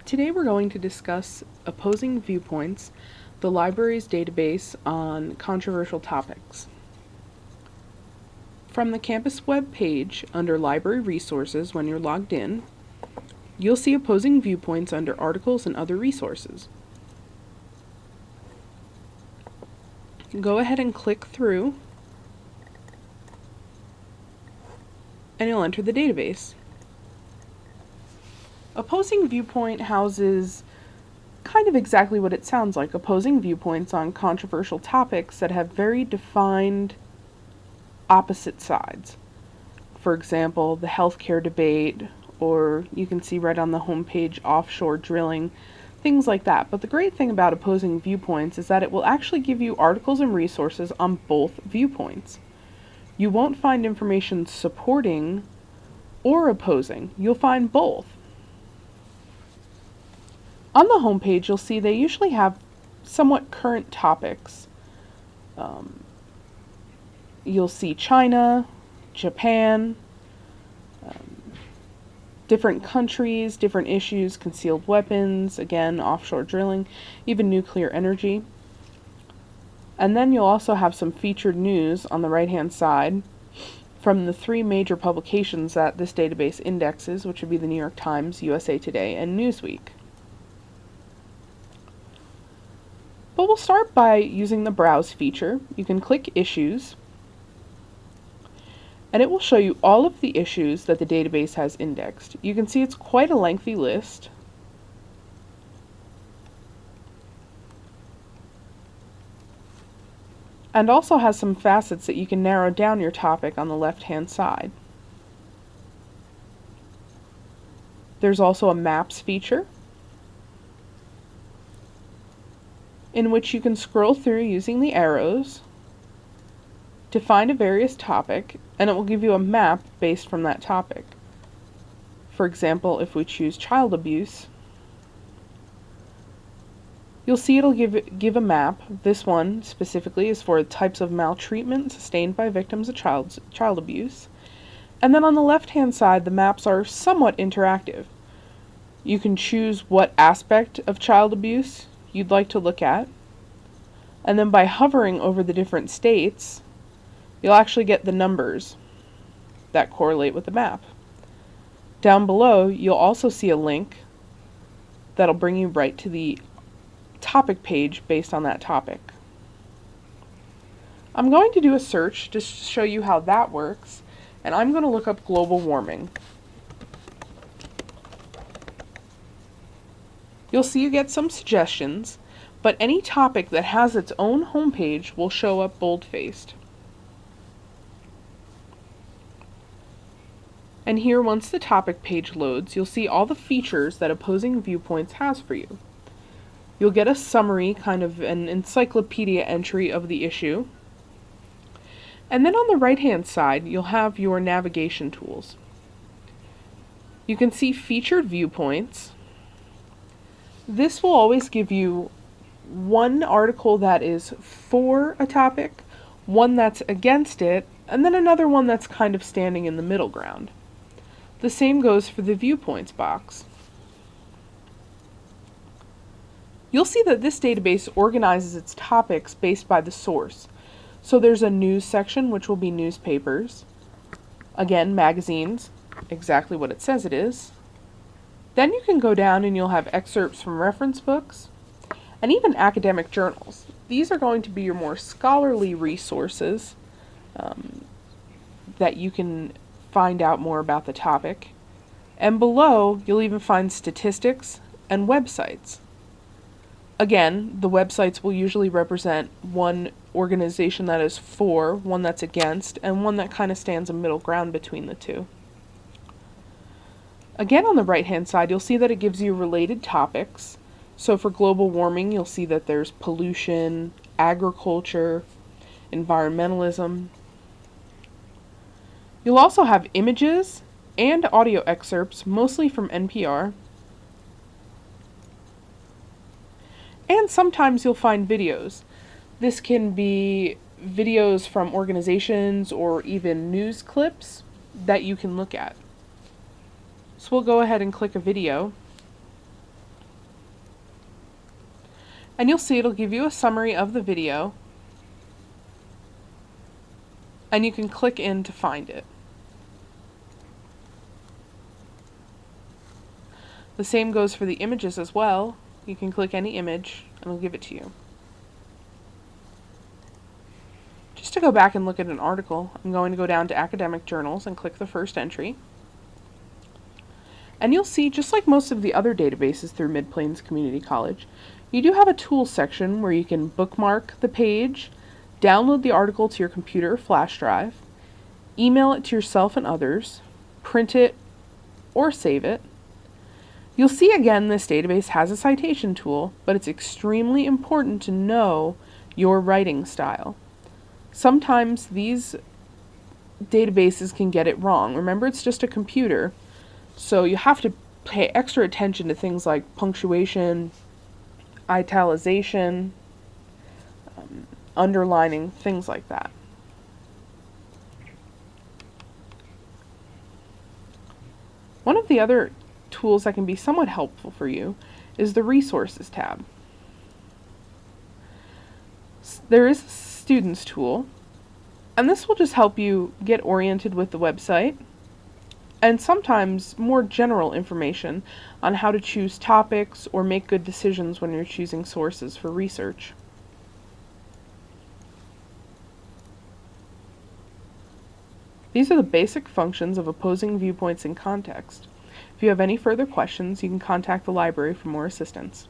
Today we're going to discuss Opposing Viewpoints, the library's database on controversial topics. From the campus web page under Library Resources when you're logged in, you'll see Opposing Viewpoints under Articles and Other Resources. Go ahead and click through, and you'll enter the database. Opposing Viewpoint houses kind of exactly what it sounds like, opposing viewpoints on controversial topics that have very defined opposite sides. For example, the healthcare debate, or you can see right on the homepage offshore drilling, things like that. But the great thing about Opposing Viewpoints is that it will actually give you articles and resources on both viewpoints. You won't find information supporting or opposing. You'll find both. On the homepage, you'll see they usually have somewhat current topics. You'll see China, Japan, different countries, different issues, concealed weapons, again, offshore drilling, even nuclear energy. And then you'll also have some featured news on the right-hand side from the three major publications that this database indexes, which would be the New York Times, USA Today, and Newsweek. But we'll start by using the Browse feature. You can click Issues, and it will show you all of the issues that the database has indexed. You can see it's quite a lengthy list. And also has some facets that you can narrow down your topic on the left-hand side. There's also a Maps feature, in which you can scroll through using the arrows to find a various topic, and it will give you a map based from that topic. For example, if we choose child abuse, you'll see it'll give a map. This one specifically is for types of maltreatment sustained by victims of child abuse. And then on the left-hand side, the maps are somewhat interactive. You can choose what aspect of child abuse you'd like to look at, and then by hovering over the different states, you'll actually get the numbers that correlate with the map. Down below, you'll also see a link that'll bring you right to the topic page based on that topic. I'm going to do a search to show you how that works, and I'm going to look up global warming. You'll see you get some suggestions, but any topic that has its own homepage will show up bold-faced. And here, once the topic page loads, you'll see all the features that Opposing Viewpoints has for you. You'll get a summary, kind of an encyclopedia entry of the issue. And then on the right-hand side, you'll have your navigation tools. You can see featured viewpoints. This will always give you one article that is for a topic, one that's against it, and then another one that's kind of standing in the middle ground. The same goes for the viewpoints box. You'll see that this database organizes its topics based by the source. So there's a news section, which will be newspapers. Again, magazines, exactly what it says it is. Then you can go down and you'll have excerpts from reference books and even academic journals. These are going to be your more scholarly resources that you can find out more about the topic. And below, you'll even find statistics and websites. Again, the websites will usually represent one organization that is for, one that's against, and one that kind of stands a middle ground between the two. Again, on the right-hand side, you'll see that it gives you related topics. So for global warming, you'll see that there's pollution, agriculture, environmentalism. You'll also have images and audio excerpts, mostly from NPR. And sometimes you'll find videos. This can be videos from organizations or even news clips that you can look at. So we'll go ahead and click a video. And you'll see it'll give you a summary of the video, and you can click in to find it. The same goes for the images as well. You can click any image and it'll give it to you. Just to go back and look at an article, I'm going to go down to academic journals and click the first entry. And you'll see, just like most of the other databases through Mid-Plains Community College, you do have a tools section where you can bookmark the page, download the article to your computer or flash drive, email it to yourself and others, print it, or save it. You'll see again this database has a citation tool, but it's extremely important to know your writing style. Sometimes these databases can get it wrong. Remember, it's just a computer, so you have to pay extra attention to things like punctuation, italicization, underlining, things like that. One of the other tools that can be somewhat helpful for you is the Resources tab. There is a Students tool, and this will just help you get oriented with the website and sometimes more general information on how to choose topics or make good decisions when you're choosing sources for research. These are the basic functions of Opposing Viewpoints in Context. If you have any further questions, you can contact the library for more assistance.